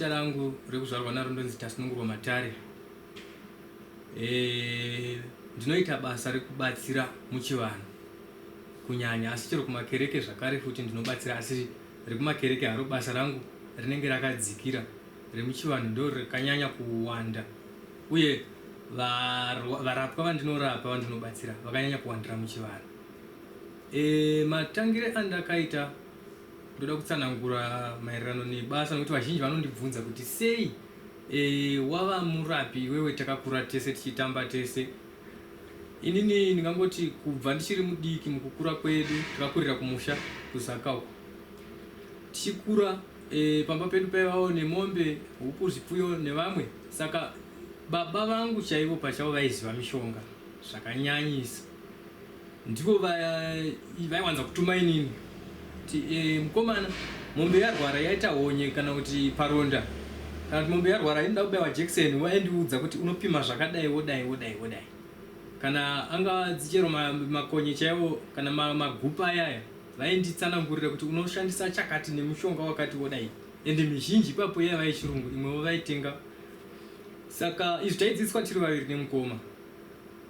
Zita rangu rekuzvarwa naro ndonzi Tasunungurwa Matare. Ndinoita basa rekubatsira muchivanhu kunyanya, asi chero kumakereke zvakare futi ndinobatsira, asi rekumakereke haro basa rangu rinenge rakadzikira. Remuchivanhu ndo rakanyanya kuwanda, uye varapwa vandinorapa vandinobatsira vakanyanya kuwandira muchivanhu. Matangire andakaita ndoda kutsanangura maererano nebasa, nokuti vazhinji vanondibvunza kuti sei wava murapi wewe takakura tese tichitamba tese. Inini ndingangoti kubva ndichiri mudiki mukukura kwedu takakurira kumusha kuzakauko. Tichikura pamba pedu paivawo nemombe, huku, zvipfuyo nevamwe. Saka baba vangu chaivo pachavo vaiziva mishonga zvakanyanyisa. Ndivo vaiwanza kutuma inini kuti mukomana, mombe yarwara yaita honye kana kuti paronda, kana kuti mombe yarwara inoda kubaiwa jekiseni, vaindiudza kuti unopima zvakadai wodai wodai wodai. Kana anga dzichero makonye chaivo kana magupa ayaya, vainditsanangurira kuti unoshandisa chakati nemushonga wakati wodai. Ende mizhinji ipapo yaiva yechirungu, imwewo vaitenga. Saka izvi taidzidziswa tiri vaviri nemukoma.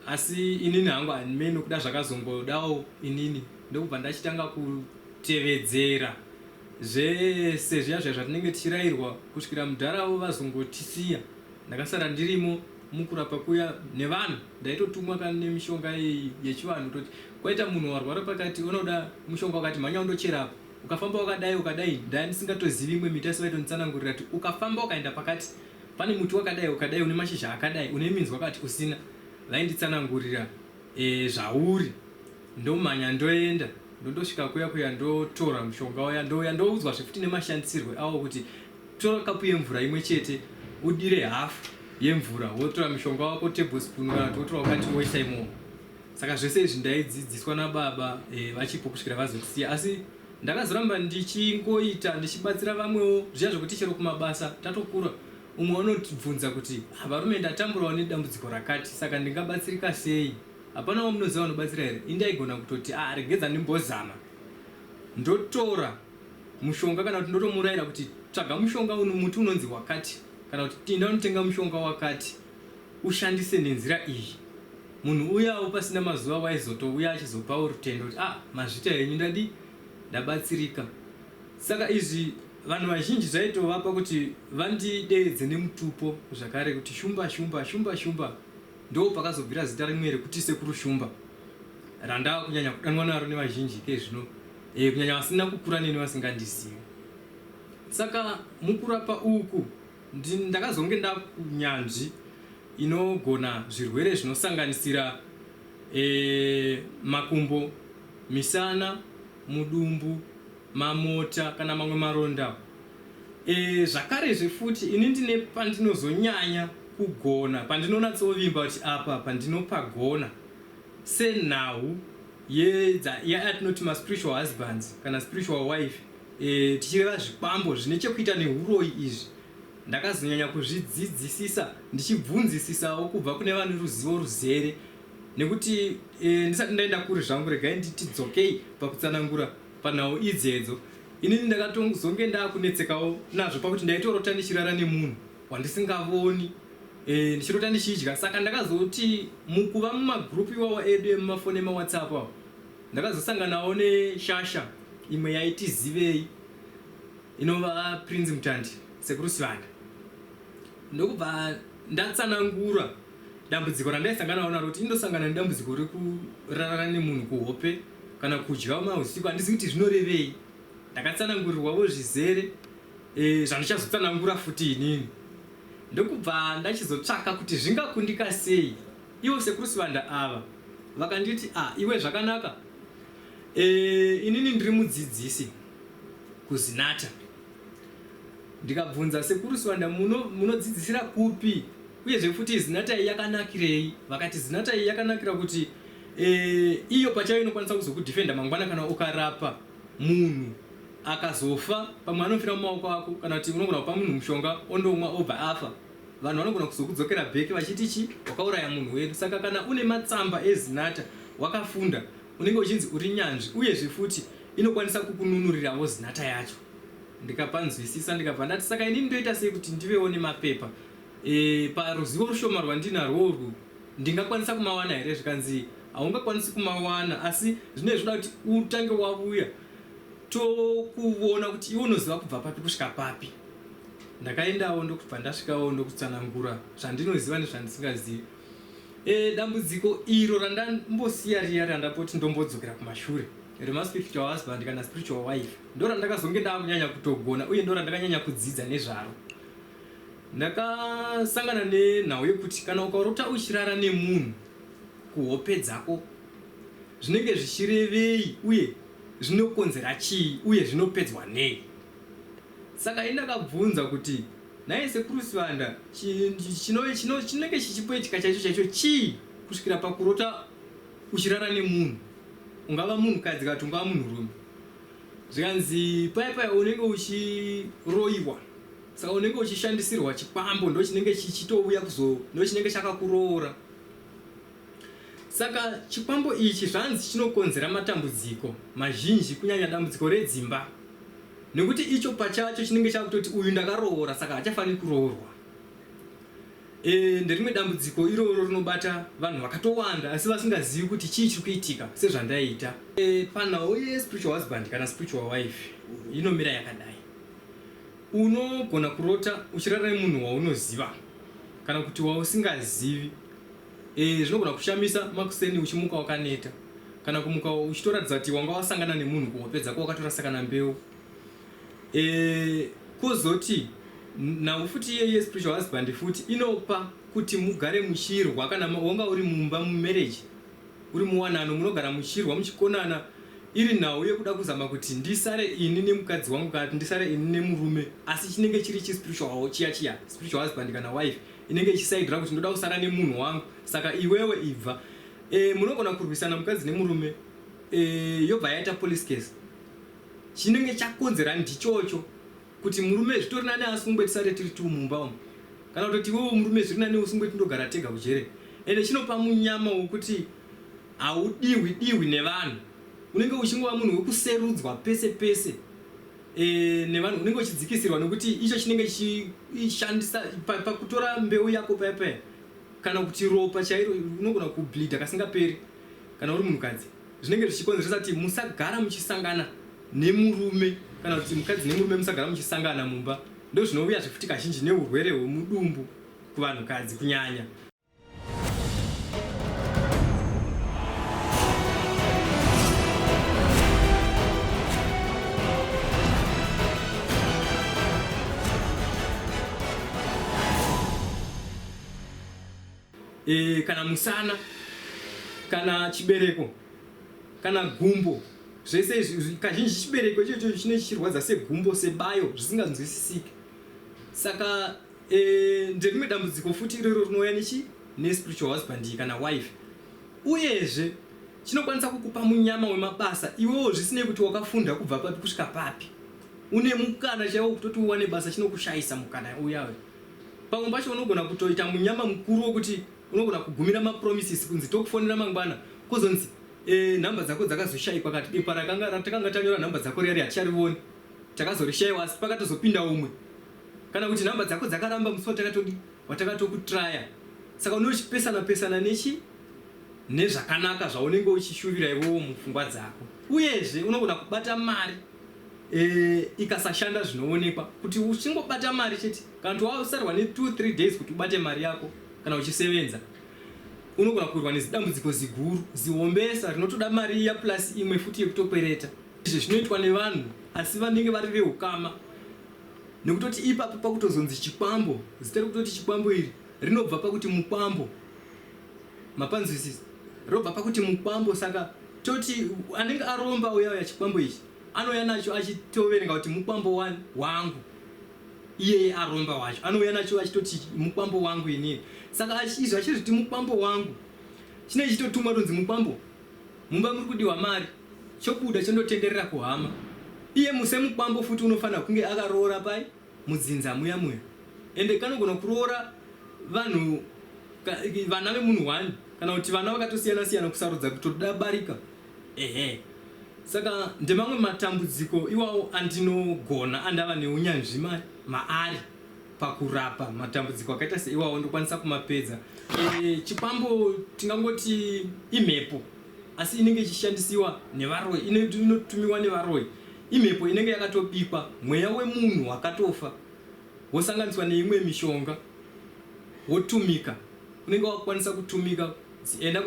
Asi inini hangu handimei nokuda zvakazongodawo inini, ndokubva ndachitanga kutevedzera zvese zviya zvatinenge tichirayirwa kusvikira mudharavo vazongotisiya. Ndakasara ndirimo mukurapa kuya nevanhu, ndaitotumwa kana nemishonga yechivanhu, toti kwaita munhu warwara pakati unoda mushonga wakati, mhanya undocherapa. Ukafamba wakadai ukadai, ndandisingatozivi imwe miti, asi vaitonditsanangurira kuti ukafamba ukaenda pakati pane muti wakadai ukadai, une mashizha akadai, une minzwa wakati usina. Vainditsanangurira zvauri, ndomhanya ndoenda, ndondosvika kuya ndotora mushonga waya, ndoudzwa zvefuti nemashandisirwe awo, kuti tora kapu yemvura imwe chete, udire hafu yemvura, wotora mushonga wako tablespoon kana kuti wotora wakati woisa imomo. Saka zvese izvi ndaidzidziswa nababa vachipo kusvikira vazotisiya. Asi ndakazoramba ndichingoita ndichibatsira vamwewo, zviya zvokuti chero kumabasa tatokura, umwe unotibvunza kuti varume ndatamburawo nedambudziko rakati, saka ndingabatsirika sei? Hapana wamunoziva unobatsira here? Indaigona kutoti regedza ndimbozama, ndotora mushonga, kana kuti ndotomurayira kuti tsvaga mushonga muti unonzi wakati, kana kuti tinda unotenga mushonga wakati, ushandise nenzira iyi. Munhu uyawo pasina mazuva waizotouya achizopawo rutendo kuti mazvita henyu ndabatsirika. Saka izvi vanhu vazhinji zvaitovapa kuti vandideedze nemutupo zvakare, kuti shumba shumba shumba shumba. Ndo pakazobvira zita rimwe rekuti Sekuru Shumba, randava kunyanya kudanwa naro nevazhinji kezvino, kunyanya vasina kukura neni vasingandizivi. Saka mukurapa uku ndakazonge ndakunyanzvi inogona zvirwere zvinosanganisira makumbo, misana, mudumbu, mamota kana mamwe maronda. Zvakare zvefuti ini ndine pandinozonyanya kugona, pandinonatsovimba kuti apa pandinopagona, senhau yatinoti maspiritual husbands kana spiritual wife, tichireva zvikwambo zvine chekuita neuroi. Izvi ndakazonyanya kuzvidzidzisisa, ndichibvunzisisawo kubva kune vane ruzivo ruzere, nekuti ndisati ndaenda kuri zvangu, regai nditidzokei pakutsanangura panhau idzedzo. Inini ndakatozonge ndakunetsekawo nazvo pakuti ndaitorota ndichirara nemunhu wandisingavoni, ndichirota ndichidya. Saka ndakazoti mukuva mumagrupu iwawo edu emumafoni emawhatsapp awo, ndakazosanganawo neshasha imwe yaiti Zivei, inova Prince Mutandi Sekuru Shuvanda. Ndokubva ndatsanangura dambudziko randaisanganawo naro, kuti indosangana nedambudziko rekurarana nemunhu kuhope kana kudya mahusiku, handisi kuti zvinorevei. Ndakatsanangurirwawo zvizere zvandichazotsanangura futi inini. Ndokubva ndachizotsvaka kuti zvingakundika sei. Ivo Sekuru Shuvanda ava vakanditi iwe zvakanaka, inini ndiri mudzidzisi kuzinata. Ndikabvunza Sekuru Shuvanda, munodzidzisira kupi, uyezve futi zinata iyi yakanakirei? Vakati zinata iyi yakanakira kuti iyo pachayo inokwanisa kuzokudhifenda mangwana kana ukarapa munhu akazofa, pamwe anofira mumaoko ako, kana kuti unogona kupa munhu mushonga ondomwa obva afa, vanhu vanogona kuzokudzokera bheki vachiti wakauraya munhu wedu. Saka kana une matsamba ezinata, wakafunda, unenge uchinzi uri nyanzvi, uyezve futi inokwanisa kukununurirawo zinata yacho. ndikapanzwisisa ndikabva ndati saka inini ndoita sei kuti ndivewo nemapepa paruzivo rushoma rwandinarwo urwu ndingakwanisa kumawana here. Zvikanzi haungakwanisi kumawana, asi zvine zvoda kuti utange wavuya tokuona kuti iwe unoziva kubva papi kusvika papi. Ndakaendawo ndokubva ndasvikawo ndokutsanangura zvandinoziva nezvandisingazivi. Dambudziko iro randambosiya riya randapoti ndombodzokera kumashure remaspiritual husband kana spiritual wife ndo randakazonge ndakunyanya kutogona uye ndo randakanyanya kudzidza nezvaro. Ndakasangana nenhau yekuti kana ukarota uchirara nemunhu kuhope dzako zvinenge zvichirevei uye zvinokonzera chii uye zvinopedzwa nei. Saka indakabvunza kuti naye sekuru Shumba chinenge chichipoitika chaicho chii kusvikira pakurota uchirara nemunhu, ungava munhukadzi kana ungava munhurume. Zvikanzi paya unenge uchiroiwa, saka unenge uchishandisirwa chikwambo ndo chinenge chichitouya ndo chinenge chakakuroora. Saka chikwambo ichi zvanzi chinokonzera matambudziko mazhinji, kunyanya dambudziko redzimba, nekuti icho pachacho chinenge chakutoti uyu ndakaroora saka hachafaniri kuroorwa. Nderimwe dambudziko iroro rinobata vanhu vakatowanda asi vasingazivi kuti chii chiri kuitika sezvandaita. Panhau yespiritual husband kana spiritual wife inomira yakadai. Unogona kurota uchirara nemunhu waunoziva kana kuti wausingazivi. Zvinogona kushamisa makuseni uchimuka wakaneta kana kumuka uchitoratidza kuti wanga wasangana nemunhu kuhope dzako wakatorasakana mbeu. Kozoti nhau futi iye spiritual husband futi inopa kuti mugare muchirwa kana wanga uri mumba mumarriage uri muwanano munogara muchirwa muchikonana, iri nhau yekuda kuzama kuti ndisare ini nemukadzi wangu kana ndisare ini nemurume, asi chinenge chiri chispiritual chiya spiritual husband kana wife inenge ichisaidira kuti ndoda kusara nemunhu wangu saka iwewe ibva. Munogona kurwisana mukadzi nemurume, yobva yaita police case. Chinenge chakonzera ndichocho kuti murume zvitori nani asungwe tisare tiri tu mumba umu, kana kuti iwewe murume zviri nani usungwe tindogara tega kujere. Ende chinopa munyama wokuti haudiwi nevanhu, unenge uchingova munhu wekuserudzwa pese pese nevanhu, unenge uchidzikisirwa nekuti icho chinenge chishandisa pakutora mbeu yako paya kana kuti ropa chairo unogona kubleed kasingaperi kana uri munhukadzi. Zvinenge zvichikonzeresa kuti musagara muchisangana nemurume kana kuti mukadzi nemurume musagara muchisangana mumba. Ndo zvinouya zvifuti kazhinji neurwere hwemudumbu kuvanhukadzi kunyanya. Kana musana kana chibereko kana gumbo, zvese kazhinji chibereko ichocho chinenge chichirwadza segumbo sebayo zvisinganzwisisiki. Saka nderimwe dambudziko futi iroro rinouya nespiritual husband kana wife. Uyezve chinokwanisa kukupa munyama wemabasa iwewo zvisinei kuti wakafunda kubva papi kusvika papi, une mukana chaiwo kutoti uwane basa chinokushayisa mukana uyawe. Pamwe pacho unogona kutoita munyama mukuru wokuti unogona kugumira mapromises kunzi tokufonera mangwana kozonzi nhamba dzako dzakazoshayikwa kati bepa ratakanga tanyora nhamba dzako riya haticharioni takazorishayiwa asi pakatozopinda umwe, kana kuti nhamba dzako dzakaramba musi watakatokutraya. Saka unochipesana nezvakanaka zvaunenge uchishuvira iwewo mupfungwa dzako. Uyezve unogona kubata mari ikasashanda zvinoonekwa, kuti uchingobata mari chete kana kuti wausarwa ne2-3 days kuti ubate mari yako kana uchisevenza, unogona kurwa nezidambudziko ziguru zihombesa rinotoda mari iya plus imwe futi yekutokwereta. Izvi zvinoitwa nevanhu asi vanenge vari veukama, nekutoti ipapo pakutozonzi chikwambo, zita rekutoti chikwambo iri rinobva pakuti mukwambo, mapanzwisisi robva pakuti mukwambo. Saka toti anenge aromba uya chikwambo ichi anouya nacho achitoverenga kuti mukwambo wangu, iyeye aromba wacho anouya nacho achitoti mukwambo wangu inini. Saka izvo achizviti mukwambo wangu chinenge chitotuma tonzi mukwambo mumba muri kudiwa mari, chobuda chondotenderera kuhama. Iye muse mukwambo futi unofanira kunge akaroora pai mudzinza muya. Ende kanogona kuroora vanhu vana vemunhu wani kana kuti vana vakatosiyana kusarudza kutoda barika. Saka ndemamwe matambudziko iwawo andinogona andava neunyanzvi maari pakurapa matambudziko akaita seiwawo ndokwanisa kumapedza. Chipambo tingangoti imhepo asi inenge ichishandisiwa nevaroyi, inotumiwa nevaroyi. Imhepo inenge yakatobikwa, mweya wemunhu wakatofa wosanganiswa neimwe mishonga wotumika, unenge wakwanisa kutumika enda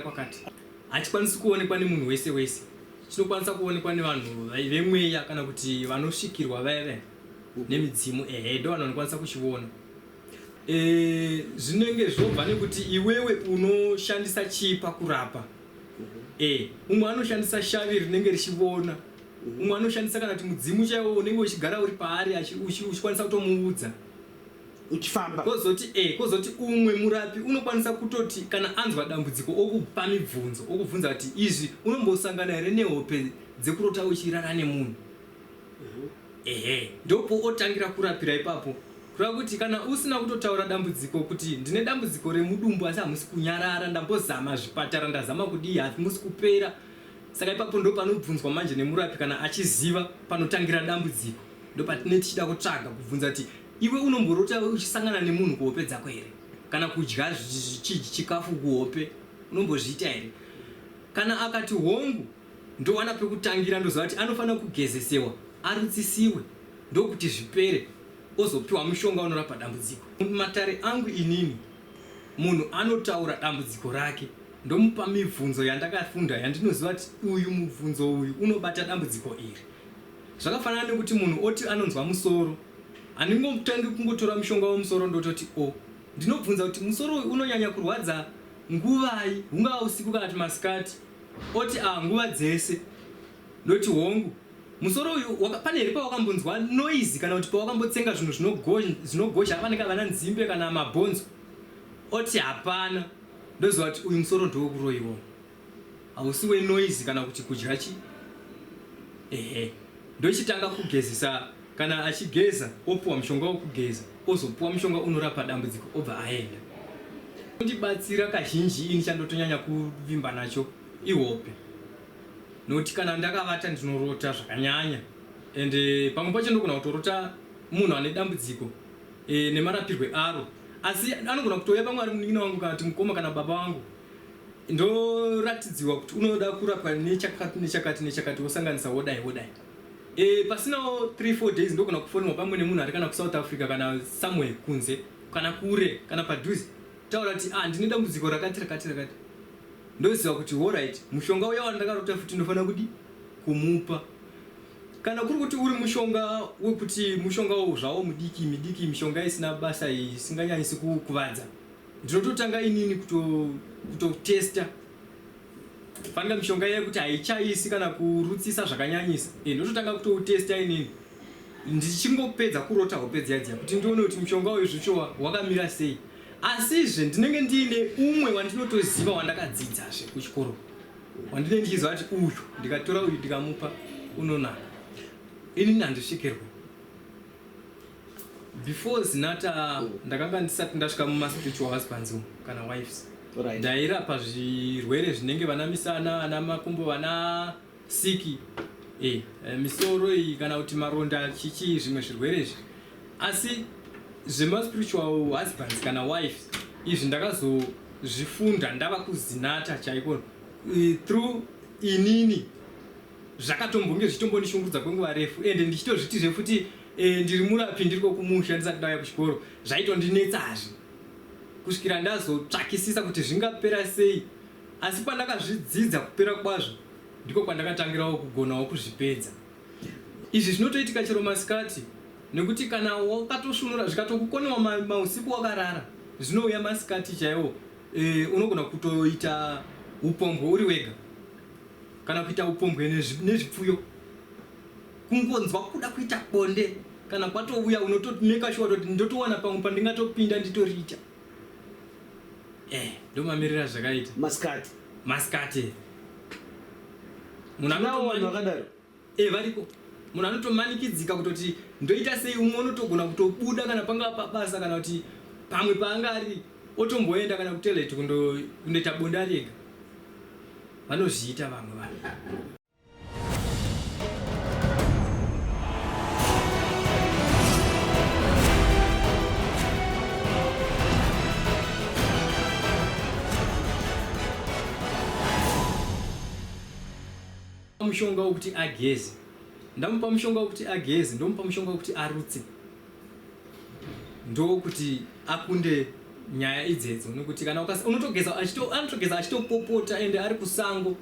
kwakati. Hachikwanisi kuonekwa nemunhu wese wese, chinokwanisa kuonekwa nevanhu vemweya kana kuti vanosvikirwa vaya nemidzimu. Ndo vanhu vanokwanisa kuchiona. Zvinenge zvobva nekuti iwewe unoshandisa chii pakurapa. Umwe anoshandisa shavi rinenge richiona, umwe anoshandisa kana kuti mudzimu chaiwo unenge uchigara uri paari uchikwanisa kutomuudza uchifamba. Kozoti umwe murapi unokwanisa kutoti kana anzwa dambudziko okupa mibvunzo, okubvunza kuti izvi unombosangana here nehope dzekurota uchirara nemunhu. Ndopo otangira kurapira ipapo. Kureva kuti kana usina kutotaura dambudziko kuti ndine dambudziko remudumbu asi hamusi kunyarara, ndambozama zvipatara, ndazama kudii, hamusi kupera. Saka ipapo ndo panobvunzwa manje nemurapi kana achiziva panotangira dambudziko. Ndo patine tichida kutsvaga kubvunza kuti iwe unomborota uchisangana nemunhu kuhope dzako here? Kana kudya chikafu kuhope unombozviita here? Kana akati hongu, ndowana pekutangira ndoziva kuti anofanira kugezesewa, arutsisiwe, ndokuti zvipere, ozopiwa mushonga unorapa dambudziko. Mumatare angu inini, munhu anotaura dambudziko rake, ndomupa mibvunzo yandakafunda yandinoziva kuti uyu mubvunzo uyu unobata dambudziko iri. Zvakafanana nekuti munhu oti anonzwa musoro, handingotangi kungotora mushonga wemusoro ndototi ndinobvunza kuti musoro uyu unonyanya kurwadza nguvai, hungava usiku kana kuti masikati. Oti nguva dzese. Ndoti hongu, musoro uyu pane here pawakambonzwa noise kana kuti pawakambotsenga zvinhu zvinogosha panenge vana nzimbe kana mabhonzo? Oti hapana. Ndoziva kuti uyu musoro ndowekuroyiwa, hausi wenoise kana kuti kudya chi. Ndochitanga kugezesa. Kana achigeza opuwa mushonga wokugeza, ozopuwa mushonga unorapa dambudziko, obva aenda. Ndibatsira kazhinji ini chandotonyanya kuvimba nacho ihope. Nokuti kana ndakavata ndinorota zvakanyanya, ende pamwe pacho ndogona kutorota munhu ane dambudziko nemarapirwe aro, asi anogona kutouya pamwe ari munin'ina wangu kana kuti mukoma kana baba wangu, ndoratidziwa kuti unoda kurapwa nechakati wosanganisa wodai. Pasinawo 3-4 days ndogona kufonwa pamwe nemunhu ari kana kuSouth Africa kana somewhere kunze kana kure kana padhuze, taura kuti ndine dambudziko rakati. Ndoziva kuti alright, mushonga uya wandakarota futi ndofanira kudi kumupa. Kana kuri kuti uri mushonga wekuti mushonga zvawo midiki, mishonga isina basa isinganyanyisi kukuvadza, ndinototanga inini kutotesta. Fanga mishonga yekuti haichaisi kana kurutsisa zvakanyanyisa, ndototanga kutoutesta inini ndichingopedza kurota hope dziya kuti ndione kuti mushonga uyu zvichwa wakamira sei. Asizve ndinenge ndiine umwe wandinotoziva wandakadzidzazve kuchikoro, wandinenge ndichiziva kuti uyu ndikatora uyu ndikamupa unonaka. Inini handisvikirwe. Before Zinata ndakanga ndisati ndasvika mumaspiritual husbands kana wives. Ndairapa zvirwere zvinenge vana misana, ana makumbo, vana siki, misoro iyi kana kuti maronda chichi zvimwe zvirwere izvi. Asi zvemaspiritual husbands kana wives izvi ndakazozvifunda ndava kuZinata chaiko through inini zvakatombonge zvichitombondishungurudza kwenguva refu, ende ndichitozvitizve futi ndiri murapi ndiri kumusha ndisati ndauya kuchikoro, zvaitondinetsazve kusvikira ndazotsvakisisa kuti zvingapera sei. Asi pandakazvidzidza kupera kwazvo ndiko kwandakatangirawo kugonawo kuzvipedza. Izvi zvinotoitika chero masikati, nekuti kana wakatosvinura zvikatokukonewa mausiku wakarara, zvinouya masikati chaiwo, unogona kutoita upombwe uri wega kana kuita upombwe nezvipfuyo, kungonzwa kuda kuita bonde kana kwatouya unotomeka sure kuti ndotowana pamwe pandingatopinda nditoriita. Ndo mamirira zvakaita masikati. Munhu vakadaro variko. Munhu anotomanikidzika kutoti ndoita sei, umwe unotogona kutobuda kana panga pabasa kana kuti pamwe paanga ari otomboenda kana kutoilet kundoita bonda rega. Vanozviita vamwe vanhu. mushonga wekuti ageze, ndamupa mushonga wekuti ageze, ndomupa mushonga wekuti arutse, ndokuti akunde nyaya idzedzo. Nokuti kana unotogeza anotogeza achitopopota ende ari kusango,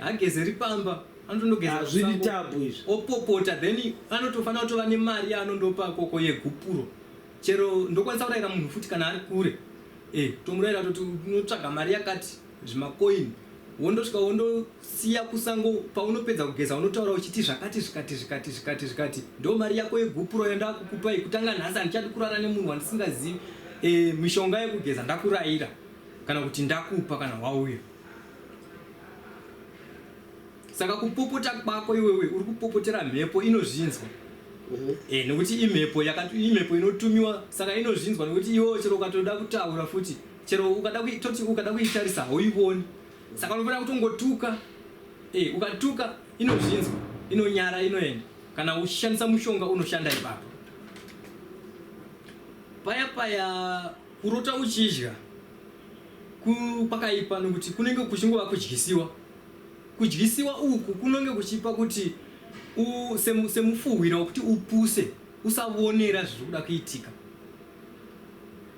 ageze ripamba anotondogeza zviri tabu izvi, opopota, then anotofanira kutova nemari yaanondopa koko yegupuro. Chero ndokwanisa kurayira munhu futi kana ari kure, tomurayira kuti unotsvaga mari yakati zvimakoini, wondosvika wondosiya kusango, paunopedza kugeza unotaura uchiti zvakati, ndo mari yako yegupuro yandakukupai. Kutanga nhasi handichadi kurara nemunhu wandisingazivi, mishonga yekugeza ndakurayira kana kuti ndakupa kana wauya. Saka kupopota kwako iwewe uri kupopotera mhepo inozvinzwa, nekuti imhepo inotumiwa, saka inozvinzwa nekuti iwewe chero ukatoda kutaura futi, chero ukada kuitarisa hauioni. Saka unofanira kutongotuka, ukatuka inozvinzwa, inonyara, inoenda. Kana uchishandisa mushonga unoshanda ipapo. Paya kurota uchidya kwakaipa, nekuti kunenge kuchingova kudyisiwa. Kudyisiwa uku kunenge kuchipa kuti semufuhwira wekuti upuse, usavonera zviri kuda kuitika.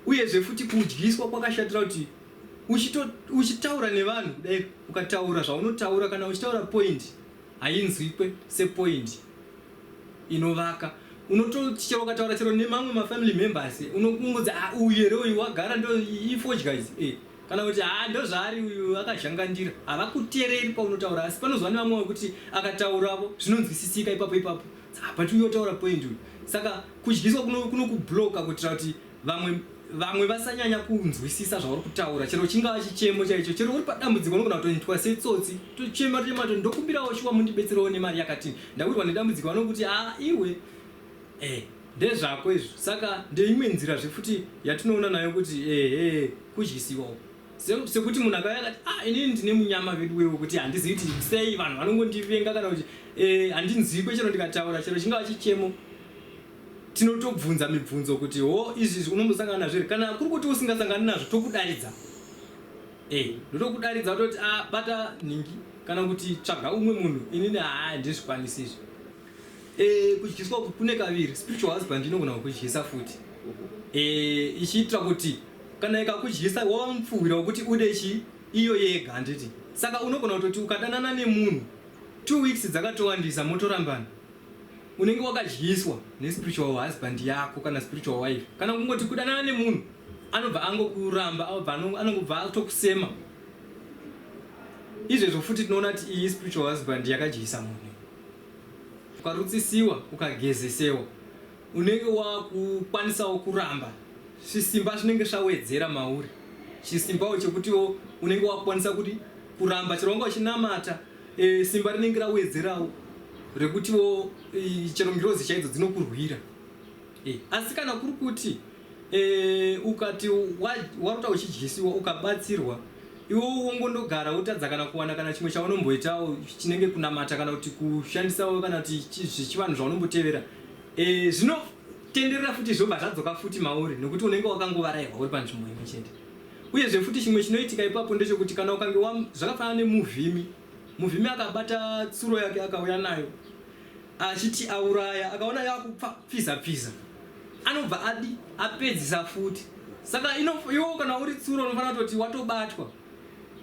Uyezve futi kudyiswa kwakashatira kuti uchitaura nevanhu kudai, ukataura zvaunotaura, kana uchitaura point hainzwikwe sepoint inovaka. Unotochero ukataura chero nemamwe mafamily members, unokungudza uyu here uyu wagara ndo ifodya idzi, kana kuti ndozvaari uyu akazhangandira. Havakuteereri paunotaura, asi panozwa nevamwe wekuti akataurawo zvinonzwisisika ipapo, but uyu otaura point uyu. Saka kudyiswa kunokubloka kuitira kuti vamwe vasanyanya kunzwisisa zvauri kutaura, chero chingava chichemo chaicho. Chero uri padambudziko unogona kutoitwa setsotsi, tochema ndokumbirawo shuwa mundibetserewo nemari yakati, ndawirwa nedambudziko. Vanokuti iwe ndezvako izvo. Saka ndeimwe nzira zvefuti yatinoona nayo kuti kudyisiwawo, sekuti munhu akauya akati inini ndine munyama vedu wewe kuti handizivi kuti sei vanhu vanongondivenga, kana kuti handinzwikwe chero ndikataura, chero chingava chichemo. Tinotobvunza mibvunzo kuti izvi unombosangana nazvo, kana kuri kuti usingasangani nazvo tokudaridza, ndotokudaridza toti bata nhingi, kana kuti tsvaga umwe munhu, inini handizvikwanisi izvi. Kudyiswa kune kaviri, spiritual husband inogona kukudyisa futi, ichiitira kuti kana ikakudyisa wava mupfuhwira wekuti ude iyo yega handiti. Saka unogona kutoti ukadanana nemunhu 2 weeks dzakatowandisa motorambana, unenge wakadyiswa nespiritual husband yako kana spiritual wife. Kana kungoti kudanana nemunhu anobva angokuramba, anobva atokusema. Izvezvo futi tinoona kuti iyi spiritual husband yakadyisa munhu. Ukarutsisiwa, ukagezesewa, unenge wakukwanisawo kuramba, zvisimba zvinenge zvawedzera mauri, chisimbawo chekutiwo unenge wakwanisa kuti kuramba, chero wanga uchinamata, simba rinenge rawedzerawo rekutiwo chero ngirozi chaidzo dzinokurwira. Asi kana kuri kuti ukati warota uchidyisiwa ukabatsirwa, iwe wongondogara utadza kana kuwana kana chimwe chaunomboitawo chinenge kunamata, kana kuti kushandisawo, kana kuti zvichivanhu zvaunombotevera, zvinotenderera futi zvobva zvadzoka futi mauri, nekuti unenge wakangovarayirwa uri panzvimbo imwe chete. Uyezve futi chimwe chinoitika ipapo ndechekuti kana ukange zvakafanana nemuvhimi akabata tsuro yake akauya nayo achiti auraya, akaona yakupfiza, anobva apedzisa futi. Saka iwe kana uri tsuro unofanira kuti watobatwa,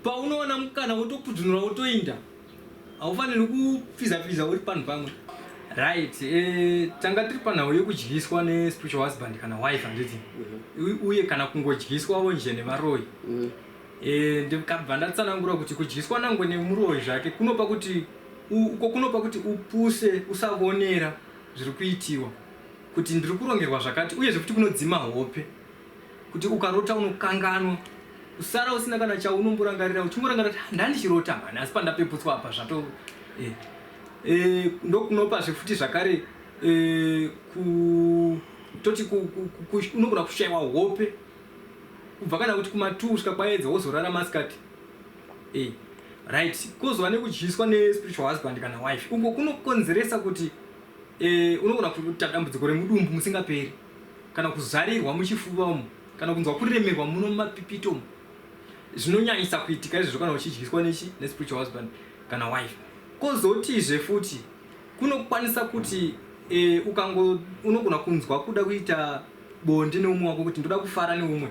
paunoona mukana wotopudhunura wotoinda, haufaniri kupfiza uri panhu pamwe. Right, tanga tiri panhau yekudyiswa nespiritual husband kana wife handiti, uye kana kungodyiswawo nje nevaroyi. Ndikabva ndatsanangura kuti kudyiswa nangwe nemuroyi zvake kunopa kuti upuse, usavonera zviri kuitiwa, kuti ndiri kurongerwa zvakati. Uyezve kuti kunodzima hope, kuti ukarota unokanganwa, usara usina kana chaunomborangarira, uchingorangarira kuti ndandichirota mani, asi pandapeputswa apa zvato. Ndokunopazve futi zvakare toti unogona kushayiwa hope, kubva kana kuti kuma2 kusvika kwaedza wozorara masikati. Right, kozova nekudyiswa nespiritual husband kana wife, uko kunokonzeresa kuti unogona kuita dambudziko remudumbu musingaperi, kana kuzarirwa muchifuva umo, kana kunzwa kuremerwa muno mumapipito umo. Zvinonyanyisa kuitika izvozvo kana uchidyiswa nespiritual husband kana wife. kozotizve futi kunokwanisa kuti unogona kunzwa kuda kuita bonde neumwe wako kuti ndoda kufara neumwe,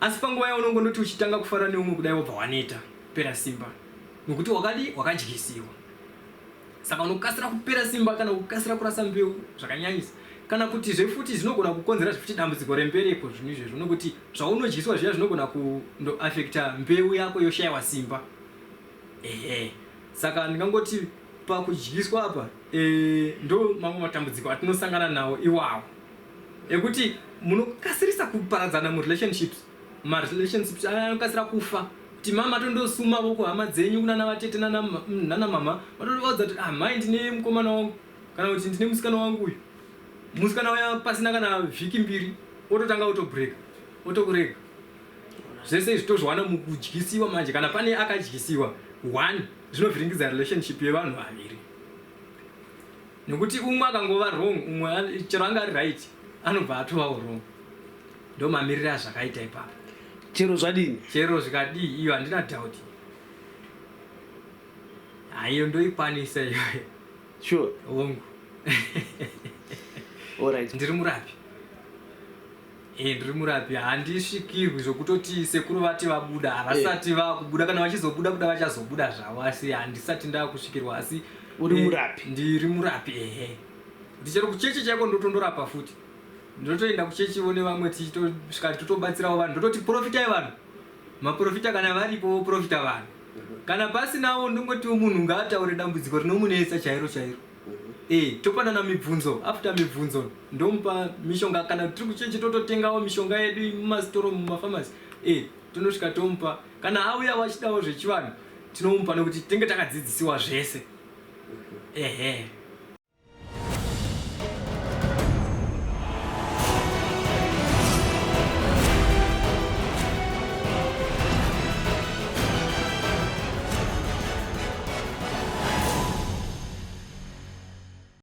asi panguva yaunongondoti uchitanga kufara neumwe kudai wobva waneta kupera simba nokuti wakadyisiwa. Saka unokasira kupera simba kana kukasira kurasa mbeu zvakanyanyisa, kana kuti zvefuti zvinogona kukonzera zvefuti dambudziko rembereko. Zvinhu izvezvo nokuti zvaunodyiswa zviya zvinogona kundoafekta mbeu yako yoshayiwa simba. Saka ndingangoti pakudyiswa apa ndo mamwe matambudziko atinosangana nawo iwawo ekuti munokasirisa kuparadzana murelationships. Marelationships anokasira kufa kuti mama tondosuma voko hama dzenyu kunana vatete nana mama vatovaudza kuti mai ndine mukomana wangu kana kuti ndine musikana wangu uyu. Musikana waya pasina kana vhiki mbiri ototanga otokurega. Zvese zvitozvowana mukudyisiwa manje. Kana pane akadyisiwa 1 zvinovhiringidza relationship yevanhu vaviri, nokuti umwe akangova wrong umwe chero anga ari right anobva atovawo wrong. Ndo mamiriro azvakaita ipapo. Chero zvadini? Chero zvikadii iyo handina doubt. Haiyo ndoikwanisa iyoyo. Sure. Hongu. Alright. Ndiri murapi. Ndiri murapi. Handisvikirwi zvokutoti sekuru vati vabuda havasati vakubuda, kana vachizobuda kuda vachazobuda zvavo, asi handisati ndakusvikirwa. Asi uri murapi? Ndiri murapi. Ndichero kuchechi chaiko ndotondorapa futi. Ndotoenda kuchechiwo nevamwe tichitosvika totobatsirawo vanhu, ndototi profitai vanhu. Maprofita kana varipo profita vanhu. Kana pasinawo ndongoti munhu ngaataure dambudziko rinomunetsa chairo. Topanana mibvunzo, after mibvunzo ndomupa mishonga. Kana tiri kuchechi tototengawo mishonga yedu mumastoro mumafamasi, tonosvika tomupa. Kana auya vachidawo zvechivanhu tinomupa nokuti tenge takadzidzisiwa zvese.